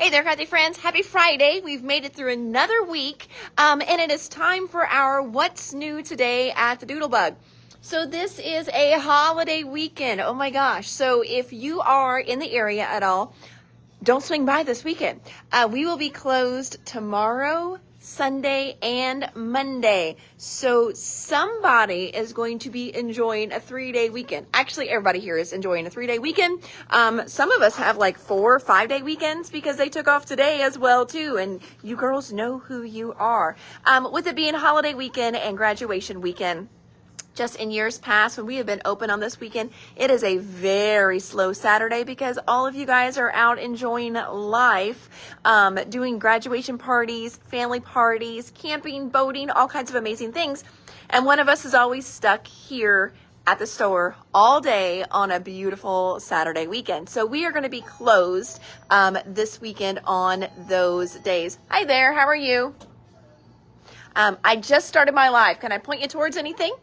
Hey there, Kathy friends. Happy Friday. We've made it through another week, and it is time for our What's New Today at the Doodlebug. So this is a holiday weekend. Oh my gosh. So if you are in the area at all, don't swing by this weekend. We will be closed tomorrow, Sunday, and Monday. So somebody is going to be enjoying a 3-day weekend. Actually, everybody here is enjoying a 3-day weekend. Some of us have like 4 or 5-day weekends because they took off today as well too. And you girls know who you are. With it being holiday weekend and graduation weekend, just in years past, when we have been open on this weekend, it is a very slow Saturday because all of you guys are out enjoying life, doing graduation parties, family parties, camping, boating, all kinds of amazing things. And one of us is always stuck here at the store all day on a beautiful Saturday weekend. So we are going to be closed this weekend on those days. Hi there, how are you? I just started my live. Can I point you towards anything?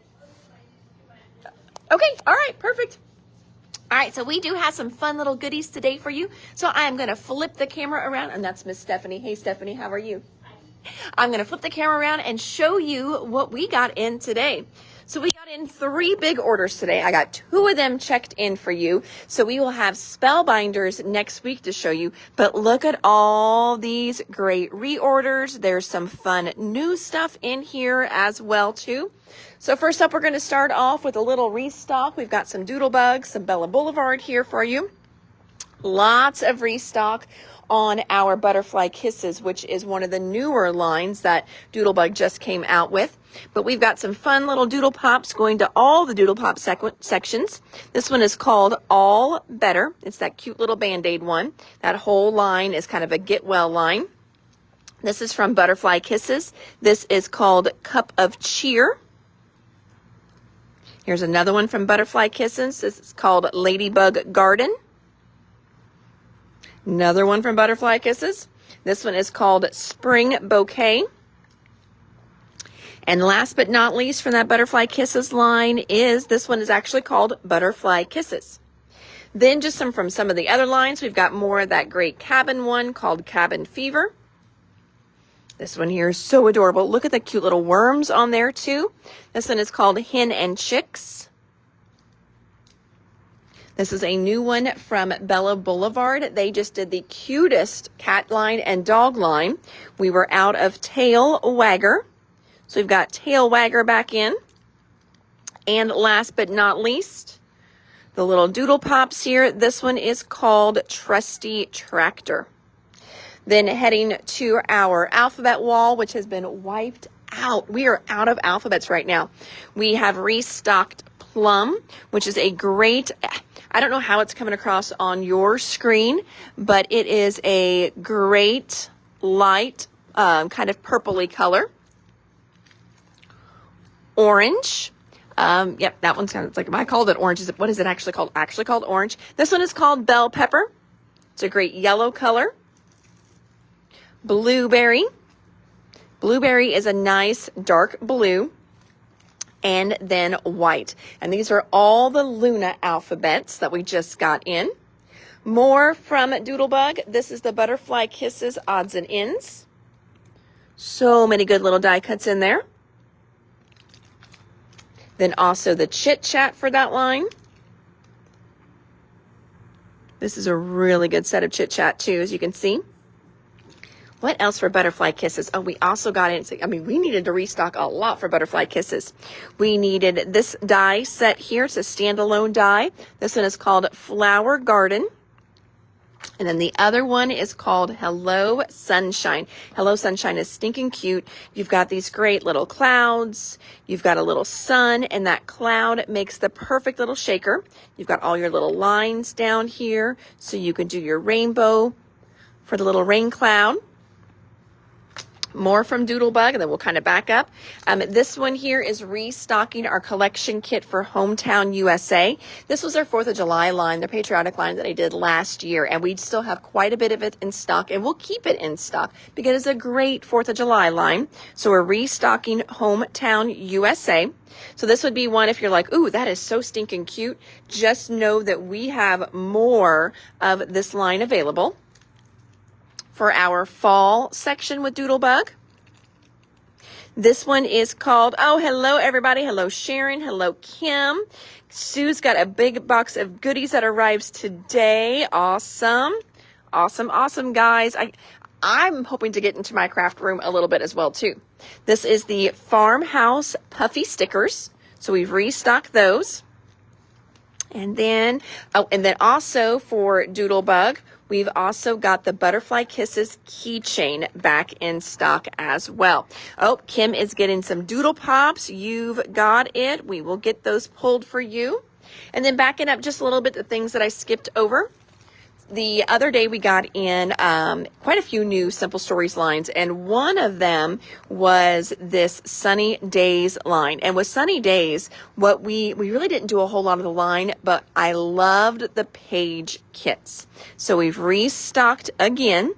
Okay, all right, perfect. All right, so we do have some fun little goodies today for you. So I'm going to flip the camera around, and that's Miss Stephanie. Hey, Stephanie, how are you? I'm going to flip the camera around and show you what we got in today. So we got in 3 big orders today. I got 2 of them checked in for you. So we will have Spellbinders next week to show you. But look at all these great reorders. There's some fun new stuff in here as well, too. So first up, we're going to start off with a little restock. We've got some Doodlebugs, some Bella Boulevard here for you. Lots of restock on our Butterfly Kisses, which is one of the newer lines that Doodlebug just came out with. But we've got some fun little Doodle Pops going to all the Doodle Pop sections. This one is called All Better. It's that cute little Band-Aid one. That whole line is kind of a Get Well line. This is from Butterfly Kisses. This is called Cup of Cheer. Here's another one from Butterfly Kisses. This is called Ladybug Garden. Another one from Butterfly Kisses. This one is called Spring Bouquet. And last but not least from that Butterfly Kisses line is, this one is actually called Butterfly Kisses. Then just from some of the other lines, we've got more of that great cabin one called Cabin Fever. This one here is so adorable. Look at the cute little worms on there too. This one is called Hen and Chicks. This is a new one from Bella Boulevard. They just did the cutest cat line and dog line. We were out of Tail Wagger. So we've got Tail Wagger back in. And last but not least, the little Doodle Pops here. This one is called Trusty Tractor. Then heading to our alphabet wall, which has been wiped out. We are out of alphabets right now. We have restocked Plum, which is a great, I don't know how it's coming across on your screen, but it is a great light, kind of purpley color. Orange. Yep, that one's kind of like, I called it orange. What is it actually called? Actually called orange. This one is called Bell Pepper. It's a great yellow color. Blueberry. Blueberry is a nice dark blue. And then white. And these are all the Luna alphabets that we just got in. More from Doodlebug. This is the Butterfly Kisses odds and ends. So many good little die cuts in there. Then also the Chit Chat for that line. This is a really good set of Chit Chat too, as you can see. What else for Butterfly Kisses? Oh, we also got we needed to restock a lot for Butterfly Kisses. We needed this die set here. It's a standalone die. This one is called Flower Garden. And then the other one is called Hello Sunshine. Hello Sunshine is stinking cute. You've got these great little clouds. You've got a little sun, and that cloud makes the perfect little shaker. You've got all your little lines down here, so you can do your rainbow for the little rain cloud. More from Doodlebug, and then we'll kind of back up. This one here is restocking our collection kit for Hometown USA. This was our 4th of July line, the patriotic line that I did last year, and we still have quite a bit of it in stock, and we'll keep it in stock because it's a great 4th of July line. So we're restocking Hometown USA. So this would be one if you're like, ooh, that is so stinking cute. Just know that we have more of this line available. for our fall section with Doodlebug. This one is called, oh, hello everybody. Hello Sharon. Hello Kim. Sue's got a big box of goodies that arrives today. Awesome. Awesome, awesome, guys. I'm hoping to get into my craft room a little bit as well, too. This is the Farmhouse Puffy stickers. So we've restocked those. And then also for Doodlebug, we've also got the Butterfly Kisses keychain back in stock as well. Oh, Kim is getting some Doodle Pops. You've got it. We will get those pulled for you. And then backing up just a little bit, the things that I skipped over. The other day we got in quite a few new Simple Stories lines, and one of them was this Sunny Days line. And with Sunny Days, what we really didn't do a whole lot of the line, but I loved the page kits. So we've restocked again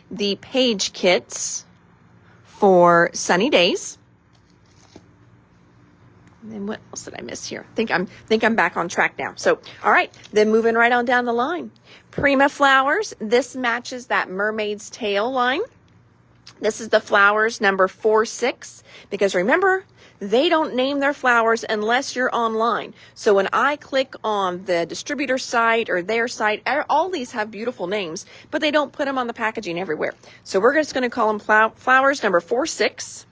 the page kits for Sunny Days. And then what else did I miss here? Think I'm back on track now. So, all right, then moving right on down the line. Prima Flowers. This matches that Mermaid's Tail line. This is the flowers number 46, because remember, they don't name their flowers unless you're online. So when I click on the distributor site or their site, all these have beautiful names, but they don't put them on the packaging everywhere. So we're just going to call them flowers number 46.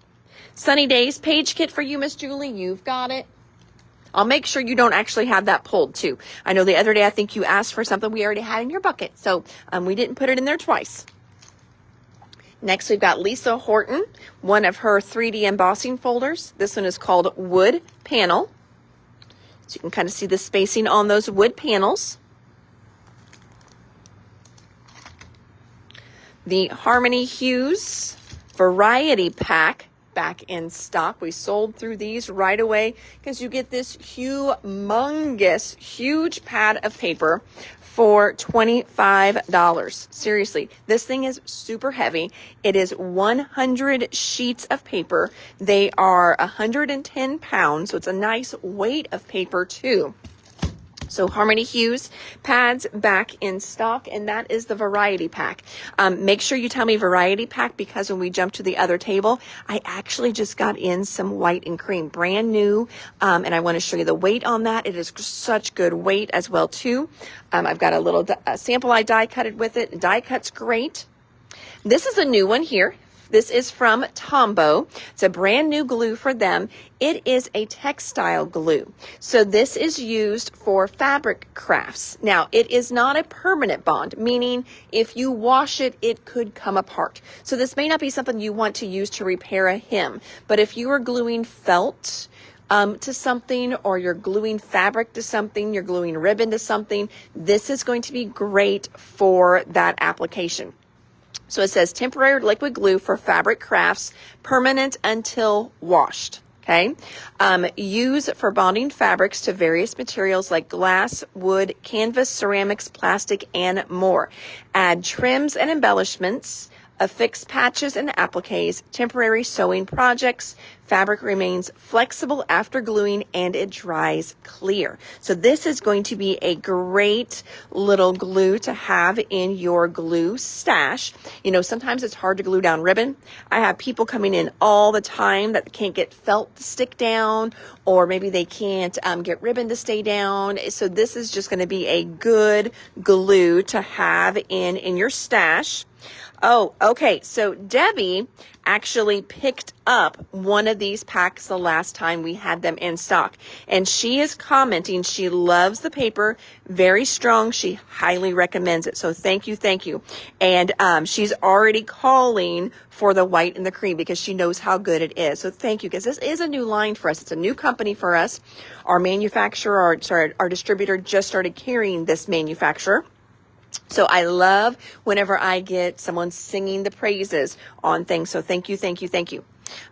Sunny Days page kit for you, Miss Julie. You've got it. I'll make sure you don't actually have that pulled too. I know the other day I think you asked for something we already had in your bucket, so we didn't put it in there twice. Next, we've got Lisa Horton, one of her 3D embossing folders. This one is called Wood Panel. So you can kind of see the spacing on those wood panels. The Harmony Hues Variety Pack back in stock. We sold through these right away because you get this humongous, huge pad of paper for $25. Seriously, this thing is super heavy. It is 100 sheets of paper. They are 110 pounds, so it's a nice weight of paper too. So Harmony Hues pads back in stock, and that is the variety pack. Make sure you tell me variety pack, because when we jump to the other table, I actually just got in some white and cream, brand new, and I want to show you the weight on that. It is such good weight as well too. I've got a little sample I die cutted with it. Die cut's great. This is a new one here. This is from Tombow. It's a brand new glue for them. It is a textile glue. So this is used for fabric crafts. Now, it is not a permanent bond, meaning if you wash it, it could come apart. So this may not be something you want to use to repair a hem, but if you are gluing felt to something, or you're gluing fabric to something, you're gluing ribbon to something, this is going to be great for that application. So it says temporary liquid glue for fabric crafts, permanent until washed. Okay. Use for bonding fabrics to various materials like glass, wood, canvas, ceramics, plastic, and more. Add trims and embellishments, affix patches and appliques, temporary sewing projects. Fabric remains flexible after gluing, and it dries clear. So this is going to be a great little glue to have in your glue stash. You know, sometimes it's hard to glue down ribbon. I have people coming in all the time that can't get felt to stick down, or maybe they can't get ribbon to stay down. So this is just going to be a good glue to have in your stash. Oh, okay. So Debbie actually picked up one of these packs the last time we had them in stock, and she is commenting she loves the paper, very strong. She highly recommends it. So thank you. And she's already calling for the white and the cream because she knows how good it is. So thank you, because this is a new line for us. It's a new company for us. Our manufacturer, our distributor just started carrying this manufacturer. So I love whenever I get someone singing the praises on things. So thank you.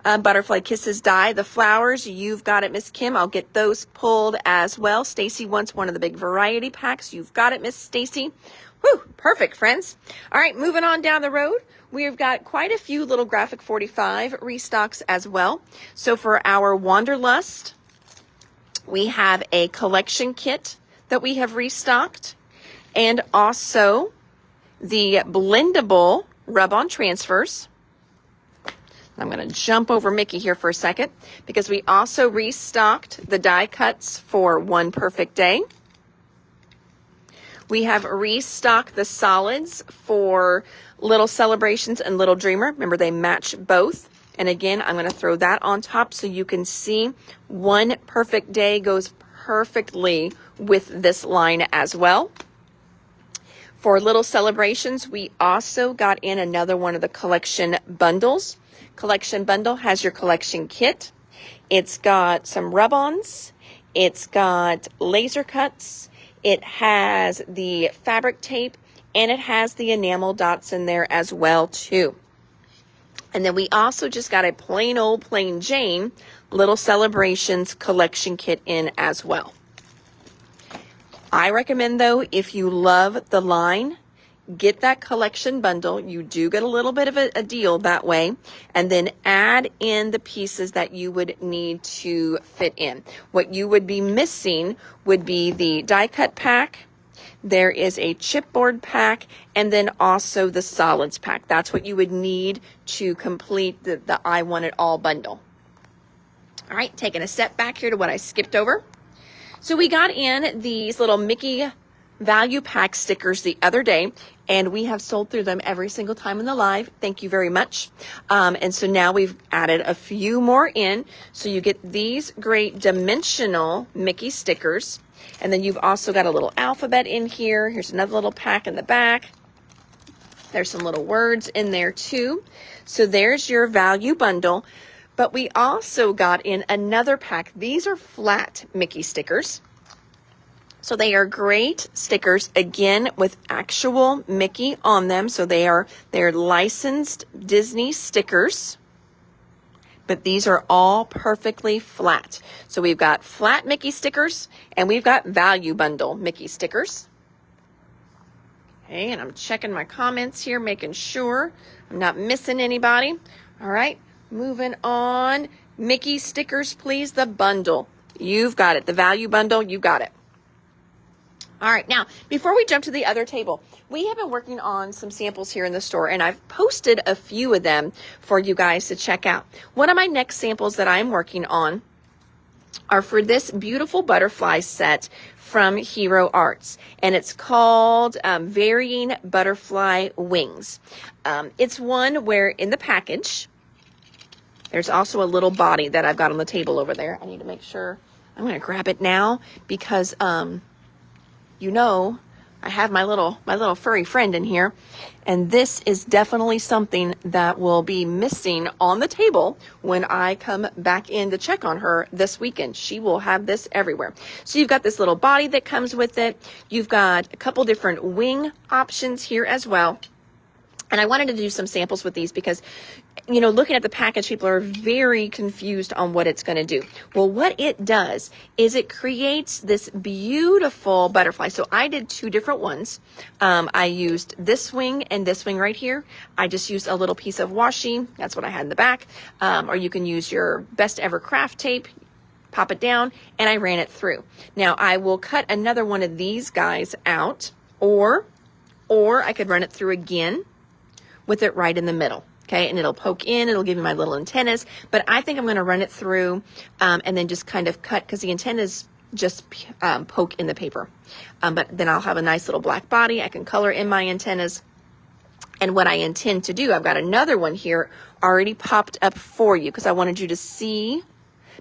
Butterfly Kisses die, the flowers. You've got it, Miss Kim. I'll get those pulled as well. Stacy wants one of the big variety packs. You've got it, Miss Stacy. Whew, perfect, friends. All right, moving on down the road. We've got quite a few little Graphic 45 restocks as well. So for our Wanderlust, we have a collection kit that we have restocked. And also the blendable rub-on transfers. I'm going to jump over Mickey here for a second because we also restocked the die cuts for One Perfect Day. We have restocked the solids for Little Celebrations and Little Dreamer. Remember, they match both. And again, I'm going to throw that on top so you can see One Perfect Day goes perfectly with this line as well. For Little Celebrations, we also got in another one of the collection bundles. Collection bundle has your collection kit. It's got some rub-ons. It's got laser cuts. It has the fabric tape, and it has the enamel dots in there as well too. And then we also just got a plain old plain Jane Little Celebrations collection kit in as well. I recommend, though, if you love the line, get that collection bundle. You do get a little bit of a deal that way, and then add in the pieces that you would need to fit in. What you would be missing would be the die cut pack. There is a chipboard pack, and then also the solids pack. That's what you would need to complete the I Want It All bundle. All right, taking a step back here to what I skipped over. So we got in these little Mickey value pack stickers the other day, and we have sold through them every single time in the live. Thank you very much. And so now we've added a few more in. So you get these great dimensional Mickey stickers. And then you've also got a little alphabet in here. Here's another little pack in the back. There's some little words in there too. So there's your value bundle. But we also got in another pack. These are flat Mickey stickers. So they are great stickers, again, with actual Mickey on them. So they're licensed Disney stickers. But these are all perfectly flat. So we've got flat Mickey stickers, and we've got value bundle Mickey stickers. Okay, and I'm checking my comments here, making sure I'm not missing anybody. All right, moving on. Mickey stickers, please, the bundle. You've got it. The value bundle, you got it. All right, now, before we jump to the other table, we have been working on some samples here in the store, and I've posted a few of them for you guys to check out. One of my next samples that I'm working on are for this beautiful butterfly set from Hero Arts, and it's called Varying Butterfly Wings. It's one where in the package, there's also a little body that I've got on the table over there. I need to make sure. I'm going to grab it now because you know, I have my little furry friend in here, and this is definitely something that will be missing on the table when I come back in to check on her this weekend. She will have this everywhere. So you've got this little body that comes with it. You've got a couple different wing options here as well. And I wanted to do some samples with these because, you know, looking at the package, people are very confused on what it's going to do. Well, what it does is it creates this beautiful butterfly. So I did two different ones. I used this wing and this wing right here. I just used a little piece of washi. That's what I had in the back. Or you can use your best ever craft tape, pop it down, and I ran it through. Now I will cut another one of these guys out, or I could run it through again with it right in the middle. Okay, and it'll poke in, it'll give me my little antennas, but I think I'm going to run it through and then just kind of cut, because the antennas just poke in the paper. But then I'll have a nice little black body. I can color in my antennas. And what I intend to do, I've got another one here already popped up for you because I wanted you to see.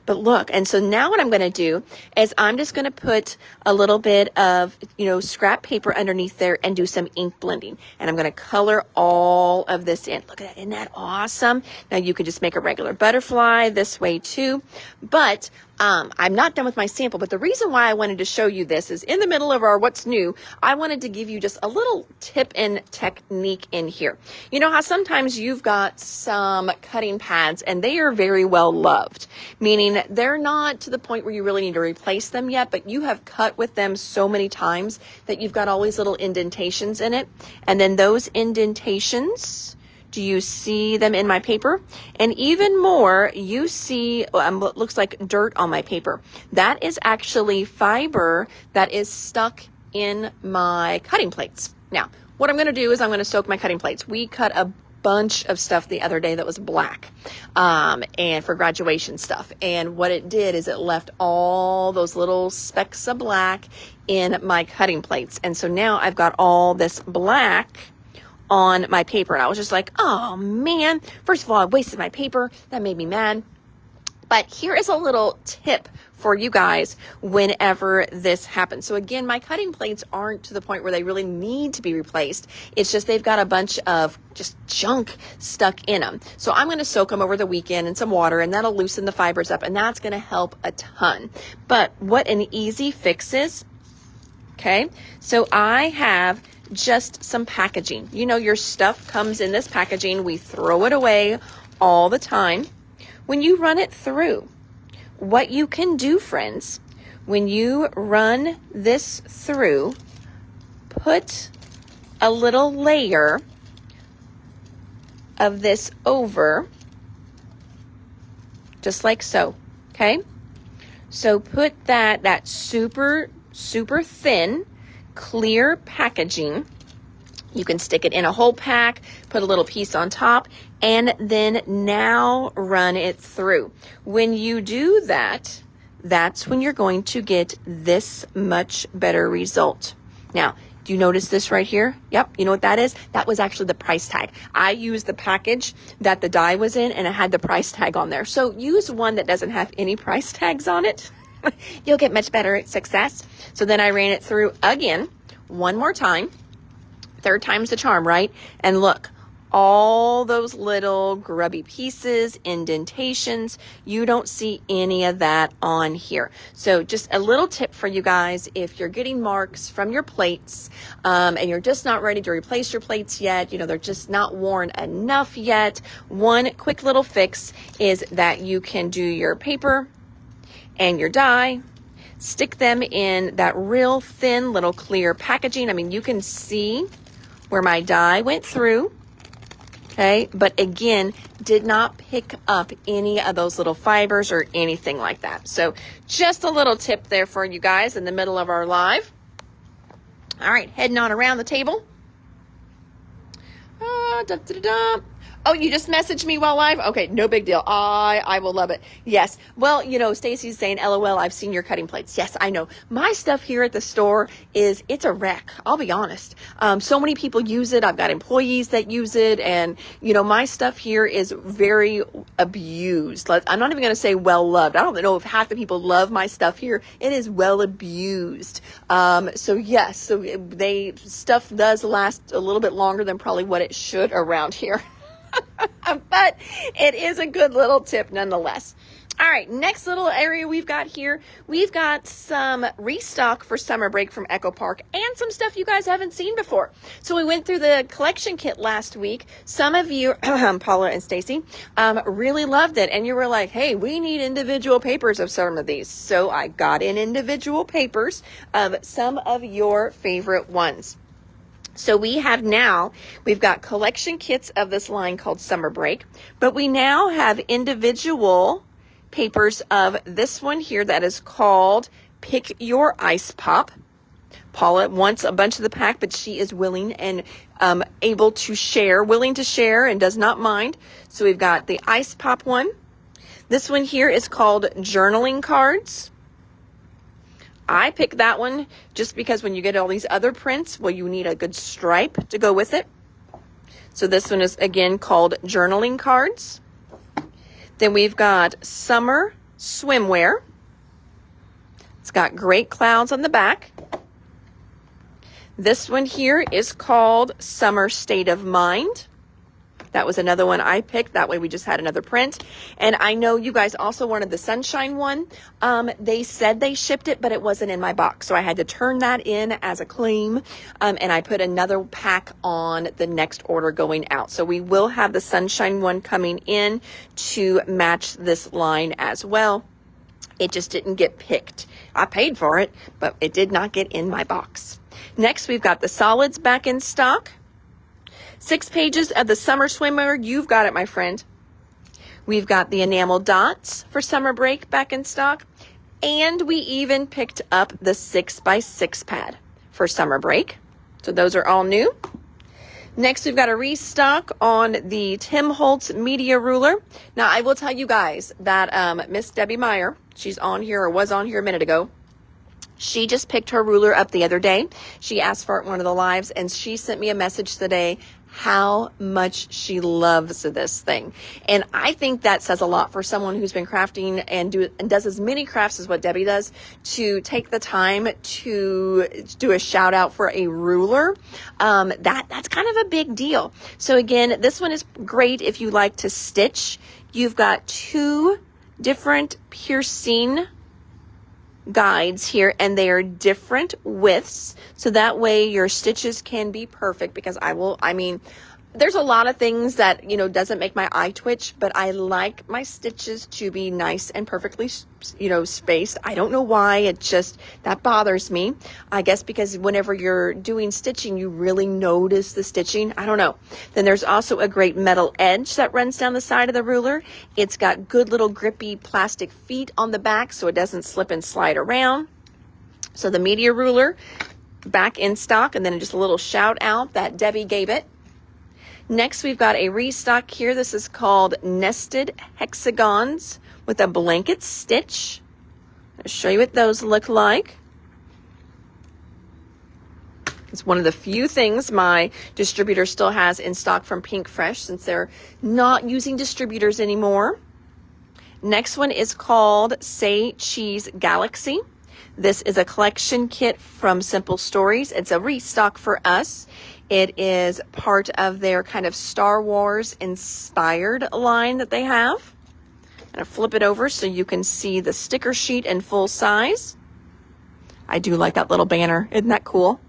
But look, and so now what I'm going to do is I'm just going to put a little bit of, you know, scrap paper underneath there and do some ink blending. And I'm going to color all of this in. Look at that. Isn't that awesome? Now you could just make a regular butterfly this way too. But I'm not done with my sample, but the reason why I wanted to show you this is in the middle of our what's new, I wanted to give you just a little tip and technique in here. You know how sometimes you've got some cutting pads and they are very well loved, meaning they're not to the point where you really need to replace them yet, but you have cut with them so many times that you've got all these little indentations in it. And then those indentations, do you see them in my paper? And even more, you see what looks like dirt on my paper. That is actually fiber that is stuck in my cutting plates. Now, what I'm going to do is I'm going to soak my cutting plates. We cut a bunch of stuff the other day that was black, and for graduation stuff. And what it did is it left all those little specks of black in my cutting plates. And so now I've got all this black on my paper. And I was just like, oh man, first of all, I wasted my paper. That made me mad. But here is a little tip for you guys whenever this happens. So again, my cutting plates aren't to the point where they really need to be replaced. It's just they've got a bunch of just junk stuck in them. So I'm going to soak them over the weekend in some water, and that'll loosen the fibers up, and that's going to help a ton. But what an easy fix is, okay? So I have just some packaging. You know, your stuff comes in this packaging. We throw it away all the time. When you run it through, what you can do, friends, when you run this through, put a little layer of this over, just like so, okay? So put that super, super thin, clear packaging. You can stick it in a whole pack, put a little piece on top, and then now run it through. When you do that, that's when you're going to get this much better result. Now, do you notice this right here? Yep, you know what that is? That was actually the price tag. I used the package that the die was in, and it had the price tag on there. So use one that doesn't have any price tags on it. You'll get much better success. So then I ran it through again, one more time. Third time's the charm, right? And look, all those little grubby pieces, indentations, you don't see any of that on here. So just a little tip for you guys, if you're getting marks from your plates, and you're just not ready to replace your plates yet, you know, they're just not worn enough yet, one quick little fix is that you can do your paper and your die, stick them in that real thin little clear packaging. I mean, you can see where my die went through, okay, but again, did not pick up any of those little fibers or anything like that. So just a little tip there for you guys in the middle of our live. All right, heading on around the table. Oh, you just messaged me while live? Okay, no big deal. I will love it. Yes. Well, you know, Stacy's saying, LOL, I've seen your cutting plates. Yes, I know. My stuff here at the store it's a wreck. I'll be honest. So many people use it. I've got employees that use it. And, you know, my stuff here is very abused. I'm not even going to say well loved. I don't know if half the people love my stuff here. It is well abused. So yes, stuff does last a little bit longer than probably what it should around here. But it is a good little tip nonetheless. All right, next little area we've got here, we've got some restock for summer break from Echo Park and some stuff you guys haven't seen before. So we went through the collection kit last week. Some of you, Paula and Stacy, really loved it. And you were like, hey, we need individual papers of some of these. So I got in individual papers of some of your favorite ones. So we've got collection kits of this line called Summer Break, but we now have individual papers of this one here that is called Pick Your Ice Pop. Paula wants a bunch of the pack, but she is willing and willing to share and does not mind. So we've got the Ice Pop one. This one here is called Journaling Cards. I picked that one just because when you get all these other prints, well, you need a good stripe to go with it. So this one is, again, called Journaling Cards. Then we've got Summer Swimwear. It's got great clouds on the back. This one here is called Summer State of Mind. That was another one I picked. That way we just had another print. And I know you guys also wanted the Sunshine one. They said they shipped it, but it wasn't in my box. So I had to turn that in as a claim. And I put another pack on the next order going out. So we will have the Sunshine one coming in to match this line as well. It just didn't get picked. I paid for it, but it did not get in my box. Next, we've got the solids back in stock. 6 pages of the Summer Swimwear. You've got it, my friend. We've got the enamel dots for summer break back in stock. And we even picked up the 6x6 pad for summer break. So those are all new. Next, we've got a restock on the Tim Holtz Media Ruler. Now, I will tell you guys that Miss Debbie Meyer, she's on here or was on here a minute ago. She just picked her ruler up the other day. She asked for it in one of the lives, and she sent me a message today how much she loves this thing. And I think that says a lot for someone who's been crafting and does as many crafts as what Debbie does, to take the time to do a shout out for a ruler. That's kind of a big deal. So again, this one is great if you like to stitch. You've got 2 different piercing guides here, and they are different widths, so that way your stitches can be perfect. Because there's a lot of things that, doesn't make my eye twitch, but I like my stitches to be nice and perfectly, spaced. I don't know why, that bothers me. I guess because whenever you're doing stitching, you really notice the stitching. I don't know. Then there's also a great metal edge that runs down the side of the ruler. It's got good little grippy plastic feet on the back, so it doesn't slip and slide around. So the Media Ruler, back in stock, and then just a little shout out that Debbie gave it. Next, we've got a restock here. This is called Nested Hexagons with a blanket stitch. I'll show you what those look like. It's one of the few things my distributor still has in stock from Pink Fresh, since they're not using distributors anymore. Next one is called Say Cheese Galaxy. This is a collection kit from Simple Stories. It's a restock for us. It is part of their kind of Star Wars inspired line that they have. I'm going to flip it over so you can see the sticker sheet in full size. I do like that little banner. Isn't that cool?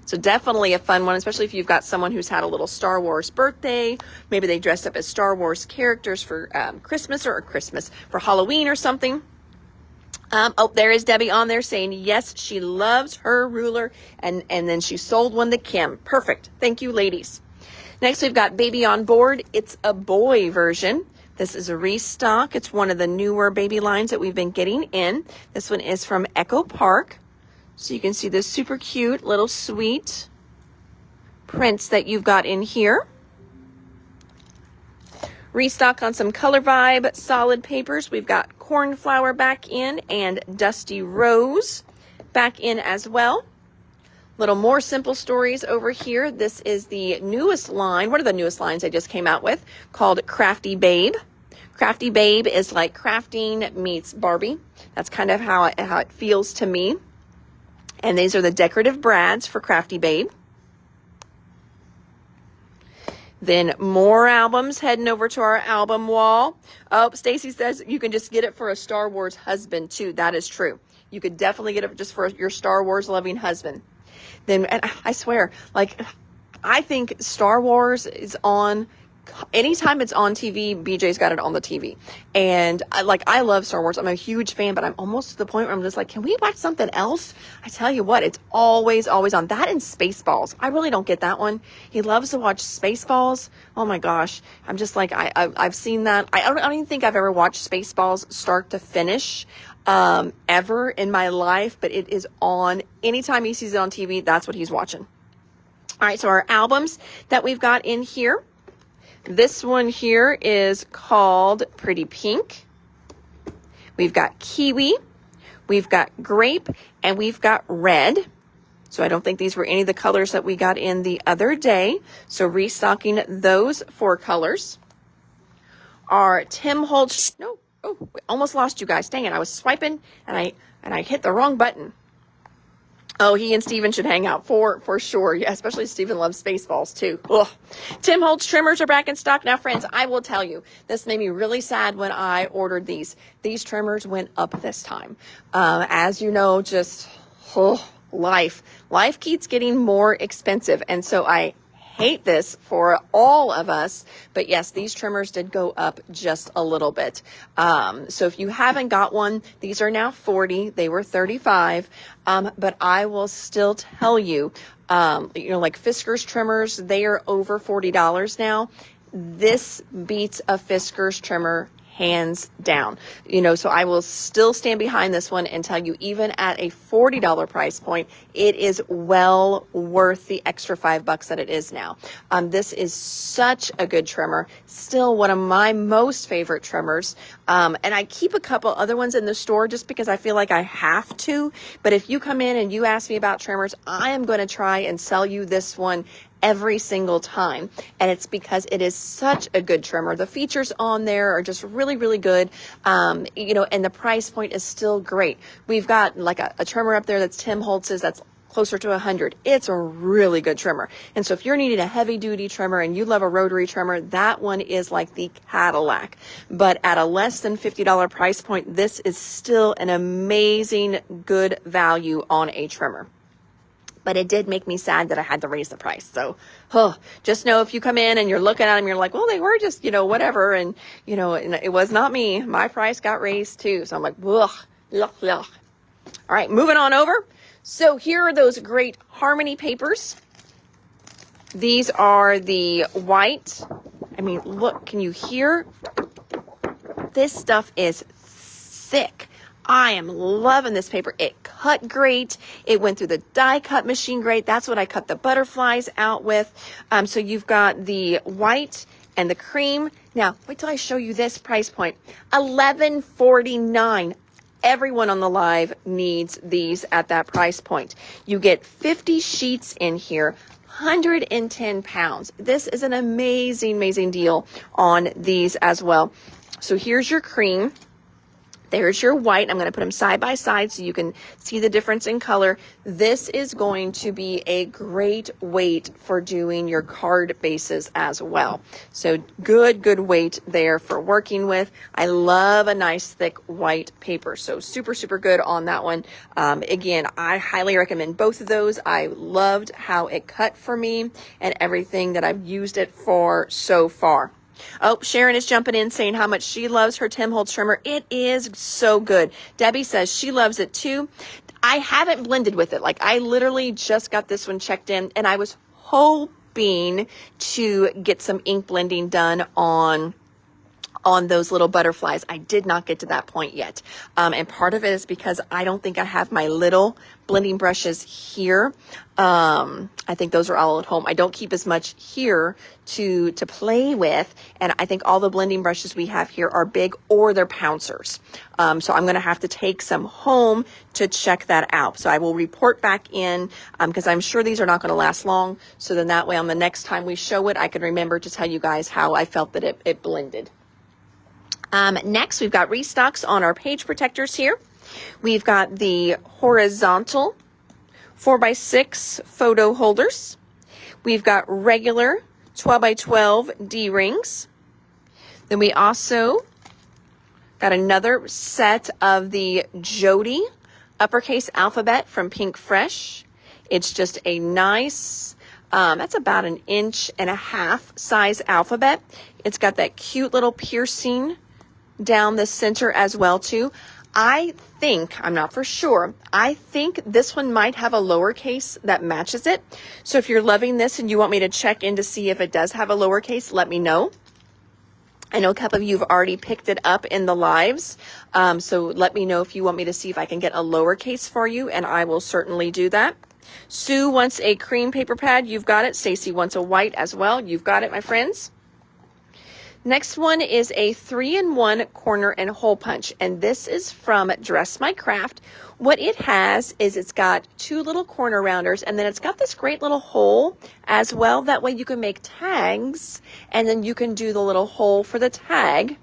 So definitely a fun one, especially if you've got someone who's had a little Star Wars birthday. Maybe they dressed up as Star Wars characters for Christmas for Halloween or something. There is Debbie on there saying, yes, she loves her ruler. And then she sold one to Kim. Perfect. Thank you, ladies. Next, we've got Baby on Board. It's a boy version. This is a restock. It's one of the newer baby lines that we've been getting in. This one is from Echo Park. So you can see this super cute little sweet prints that you've got in here. Restock on some Color Vibe solid papers. We've got Cornflower back in and Dusty Rose back in as well. Little more Simple Stories over here. This is the newest line, one of the newest lines I just came out with, called Crafty Babe. Crafty Babe is like crafting meets Barbie. That's kind of how it feels to me. And these are the decorative brads for Crafty Babe. Then more albums, heading over to our album wall. Oh, Stacy says you can just get it for a Star Wars husband too. That is true. You could definitely get it just for your Star Wars loving husband. Then, and I swear, I think Star Wars is on, anytime it's on TV, BJ's got it on the TV. And I love Star Wars. I'm a huge fan, but I'm almost to the point where I'm just like, can we watch something else? I tell you what, it's always on. That and Spaceballs. I really don't get that one. He loves to watch Spaceballs. Oh my gosh. I'm just like, I've seen that. I don't even think I've ever watched Spaceballs start to finish, ever in my life, but it is on. Anytime he sees it on TV, that's what he's watching. All right. So our albums that we've got in here. This one here is called Pretty Pink. We've got Kiwi, we've got Grape, and we've got Red. So I don't think these were any of the colors that we got in the other day. So restocking those 4 colors. Our Tim Holtz, we almost lost you guys. Dang it, I was swiping and I hit the wrong button. Oh, he and Steven should hang out for sure. Yeah, especially Steven loves Spaceballs too. Ugh. Tim Holtz trimmers are back in stock. Now, friends, I will tell you, this made me really sad when I ordered these. These trimmers went up this time. As you know, life keeps getting more expensive. And so I hate this for all of us, but yes, these trimmers did go up just a little bit. So if you haven't got one, these are now $40. They were $35. But I will still tell you, like Fiskars trimmers, they are over $40 now. This beats a Fiskars trimmer hands down. You know, so I will still stand behind this one and tell you, even at a $40 price point, it is well worth the extra $5 that it is now. This is such a good trimmer. Still one of my most favorite trimmers. And I keep a couple other ones in the store just because I feel like I have to. But if you come in and you ask me about trimmers, I am going to try and sell you this one every single time. And it's because it is such a good trimmer. The features on there are just really, really good. You know, and the price point is still great. We've got like a trimmer up there that's Tim Holtz's that's closer to 100. It's a really good trimmer. And so if you're needing a heavy duty trimmer and you love a rotary trimmer, that one is like the Cadillac. But at a less than $50 price point, this is still an amazing good value on a trimmer. But it did make me sad that I had to raise the price. So, just know if you come in and you're looking at them, you're like, well, they were just, you know, whatever. And, you know, it was not me. My price got raised too. So I'm like, ugh, ugh, ugh. All right, moving on over. So here are those great Harmony papers. These are the white. I mean, look, can you hear? This stuff is thick. I am loving this paper. It cut great. It went through the die cut machine great. That's what I cut the butterflies out with. So you've got the white and the cream. Now, wait till I show you this price point. $11.49. Everyone on the live needs these at that price point. You get 50 sheets in here. 110 pounds. This is an amazing, amazing deal on these as well. So here's your cream. There's your white. I'm going to put them side by side so you can see the difference in color. This is going to be a great weight for doing your card bases as well. So good weight there for working with. I love a nice thick white paper. So super, super good on that one. Again, I highly recommend both of those. I loved how it cut for me and everything that I've used it for so far. Oh, Sharon is jumping in saying how much she loves her Tim Holtz trimmer. It is so good. Debbie says she loves it too. I haven't blended with it. Like, I literally just got this one checked in and I was hoping to get some ink blending done on those little butterflies. I did not get to that point yet. And part of it is because I don't think I have my little blending brushes here. I think those are all at home. I don't keep as much here to play with. And I think all the blending brushes we have here are big or they're pouncers. So I'm going to have to take some home to check that out. So I will report back in because I'm sure these are not going to last long. So then that way on the next time we show it, I can remember to tell you guys how I felt that it blended. Next, we've got restocks on our page protectors here. We've got the horizontal 4x6 photo holders. We've got regular 12x12 D-rings. Then we also got another set of the Jody uppercase alphabet from Pink Fresh. It's just a nice, that's about 1.5 inch size alphabet. It's got that cute little piercing down the center as well too. I think, I'm not for sure, I think this one might have a lowercase that matches it. So if you're loving this and you want me to check in to see if it does have a lowercase, let me know. I know a couple of you have already picked it up in the lives. So let me know if you want me to see if I can get a lowercase for you, and I will certainly do that. Sue wants a cream paper pad. You've got it. Stacy wants a white as well. You've got it, my friends. Next one is a 3-in-1 corner and hole punch, and this is from Dress My Craft. What it has is it's got 2 little corner rounders, and then it's got this great little hole as well. That way you can make tags, and then you can do the little hole for the tag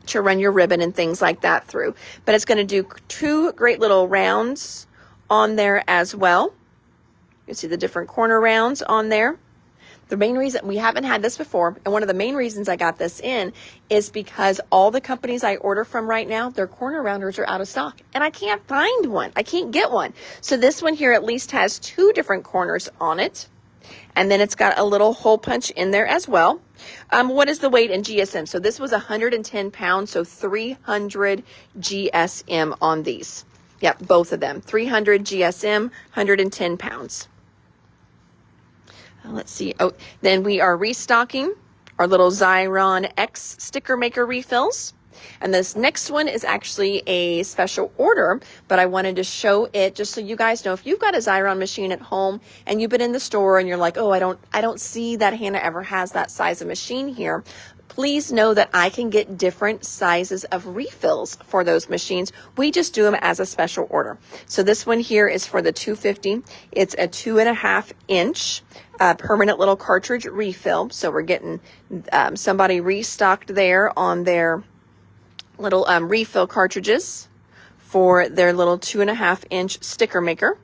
to run your ribbon and things like that through. But it's going to do 2 great little rounds on there as well. You can see the different corner rounds on there. The main reason we haven't had this before, and one of the main reasons I got this in is because all the companies I order from right now, their corner rounders are out of stock and I can't find one. I can't get one. So this one here at least has 2 different corners on it. And then it's got a little hole punch in there as well. What is the weight in GSM? So this was 110 pounds, so 300 GSM on these. Yep, both of them. 300 GSM, 110 pounds. Let's see. Oh, then we are restocking our little Xyron X sticker maker refills. And this next one is actually a special order, but I wanted to show it just so you guys know if you've got a Xyron machine at home and you've been in the store and you're like, oh, I don't see that Hannah ever has that size of machine here. Please know that I can get different sizes of refills for those machines. We just do them as a special order. So this one here is for the 250. It's a 2.5 inch permanent little cartridge refill. So we're getting somebody restocked there on their little refill cartridges for their little 2.5 inch sticker maker.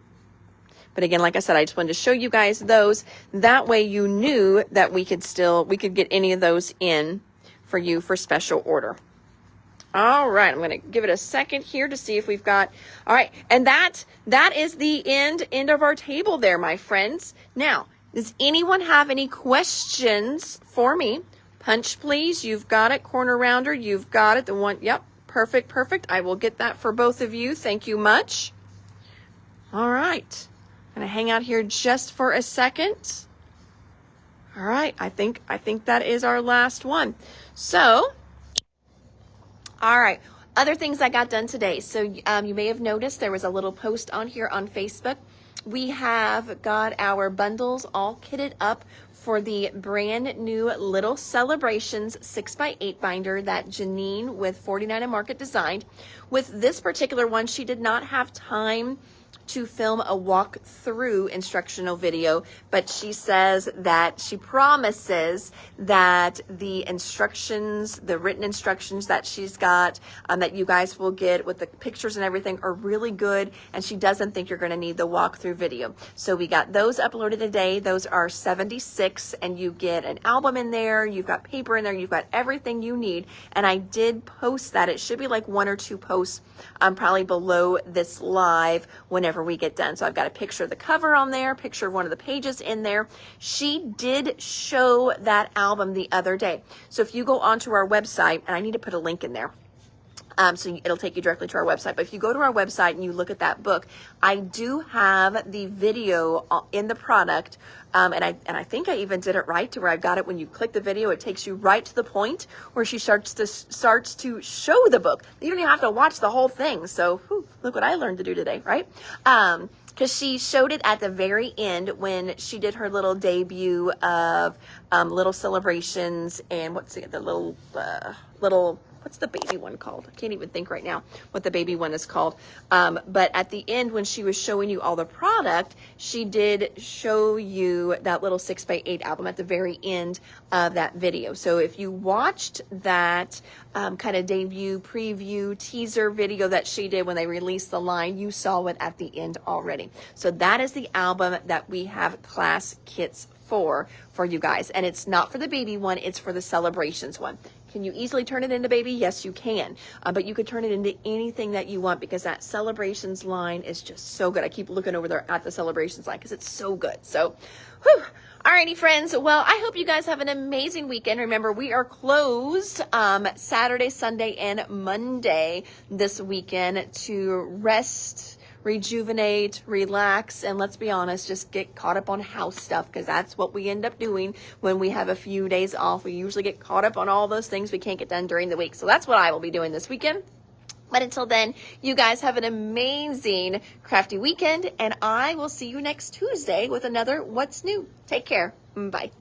But again, like I said, I just wanted to show you guys those. That way you knew that we could get any of those in for you for special order. All right, I'm going to give it a second here to see if we've got, all right. And that is the end of our table there, my friends. Now, does anyone have any questions for me? Punch, please. You've got it. Corner rounder. You've got it. The one. Yep. Perfect. I will get that for both of you. Thank you much. All right. I'm going to hang out here just for a second. All right. I think that is our last one. So, all right. Other things I got done today. So you may have noticed there was a little post on here on Facebook. We have got our bundles all kitted up for the brand new Little Celebrations 6x8 binder that Janine with 49 and Market designed. With this particular one, she did not have time to film a walk-through instructional video, but she says that she promises that the instructions, the written instructions that she's got, that you guys will get with the pictures and everything are really good, and she doesn't think you're going to need the walk-through video. So we got those uploaded today. Those are 76, and you get an album in there, you've got paper in there, you've got everything you need, and I did post that. It should be like 1 or 2 posts probably below this live whenever we get done. So I've got a picture of the cover on there, picture of one of the pages in there. She did show that album the other day. So if you go onto our website, and I need to put a link in there, so it'll take you directly to our website. But if you go to our website and you look at that book, I do have the video in the product. And I think I even did it right to where I've got it. When you click the video, it takes you right to the point where she starts to show the book. You don't even have to watch the whole thing. So look what I learned to do today, right? Because she showed it at the very end when she did her little debut of Little Celebrations and what's the little what's the baby one called? I can't even think right now what the baby one is called. But at the end, when she was showing you all the product, she did show you that little 6x8 album at the very end of that video. So if you watched that kind of debut, preview, teaser video that she did when they released the line, you saw it at the end already. So that is the album that we have class kits for you guys. And it's not for the baby one, it's for the Celebrations one. Can you easily turn it into baby? Yes, you can. But you could turn it into anything that you want because that Celebrations line is just so good. I keep looking over there at the Celebrations line because it's so good. So, whew. Alrighty, friends. Well, I hope you guys have an amazing weekend. Remember, we are closed Saturday, Sunday, and Monday this weekend to rest, rejuvenate, relax, and let's be honest, just get caught up on house stuff because that's what we end up doing when we have a few days off. We usually get caught up on all those things we can't get done during the week. So that's what I will be doing this weekend. But until then, you guys have an amazing crafty weekend, and I will see you next Tuesday with another What's New. Take care. Bye.